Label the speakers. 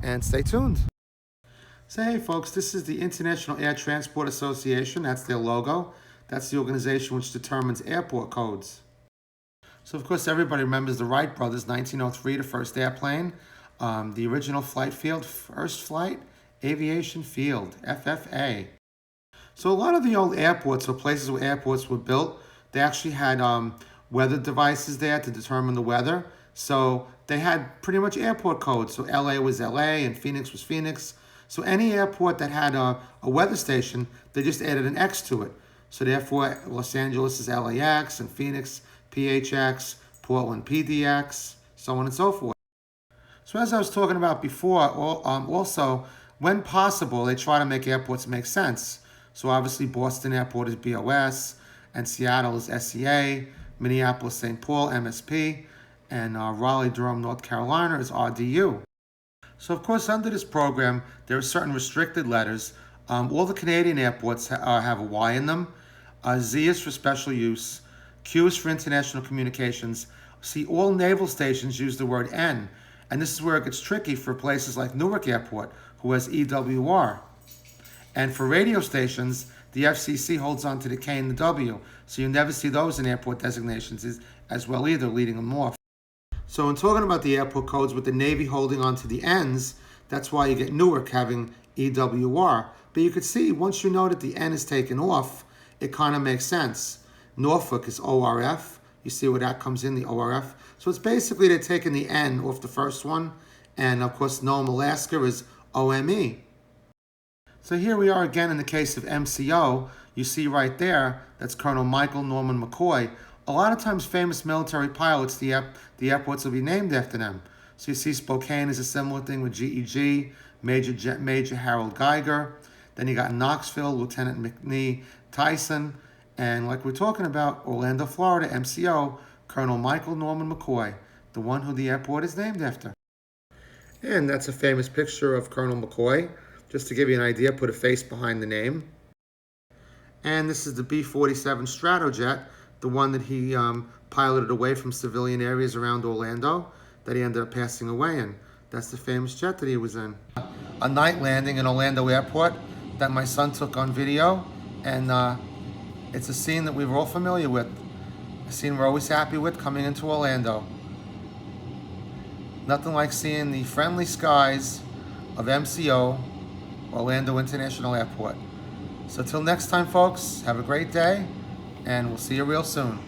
Speaker 1: and stay tuned. So hey folks, this is the International Air Transport Association. That's their logo. That's the organization which determines airport codes. So of course everybody remembers the Wright brothers, 1903, the first airplane. The original flight field, First Flight Aviation Field, FFA. So a lot of the old airports or places where airports were built, they actually had weather devices there to determine the weather. So they had pretty much airport codes. So LA was LA and Phoenix was Phoenix. So any airport that had a weather station, they just added an X to it. So therefore, Los Angeles is LAX and Phoenix PHX, Portland PDX, so on and so forth. So as I was talking about before, also, when possible, they try to make airports make sense. So obviously Boston Airport is BOS, and Seattle is SCA, Minneapolis St. Paul, MSP, and Raleigh-Durham, North Carolina is RDU. So of course, under this program, there are certain restricted letters. All the Canadian airports have a Y in them. Z is for special use. Q is for international communications. See, all naval stations use the word N. And this is where it gets tricky for places like Newark Airport, who has EWR. And for radio stations, the FCC holds on to the K and the W. So you never see those in airport designations as well either, leading them off. So in talking about the airport codes with the Navy holding on to the N's, that's why you get Newark having EWR. But you could see, once you know that the N is taken off, it kind of makes sense. Norfolk is ORF. You see where that comes in, the ORF. So it's basically they're taking the N off the first one. And of course, Nome, Alaska is OME. So here we are again in the case of MCO. You see right there, that's Colonel Michael Norman McCoy. A lot of times famous military pilots, the airports will be named after them. So you see Spokane is a similar thing with GEG, Major Harold Geiger. Then you got Knoxville, Lieutenant McNee Tyson. And like we're talking about, Orlando, Florida, MCO, Colonel Michael Norman McCoy, the one who the airport is named after. And that's a famous picture of Colonel McCoy. Just to give you an idea, put a face behind the name. And this is the B-47 Stratojet, the one that he piloted away from civilian areas around Orlando that he ended up passing away in. That's the famous jet that he was in. A night landing in Orlando Airport that my son took on video, and it's a scene that we were all familiar with. A scene we're always happy with coming into Orlando. Nothing like seeing the friendly skies of MCO, Orlando International Airport. So till next time, folks, have a great day, and we'll see you real soon.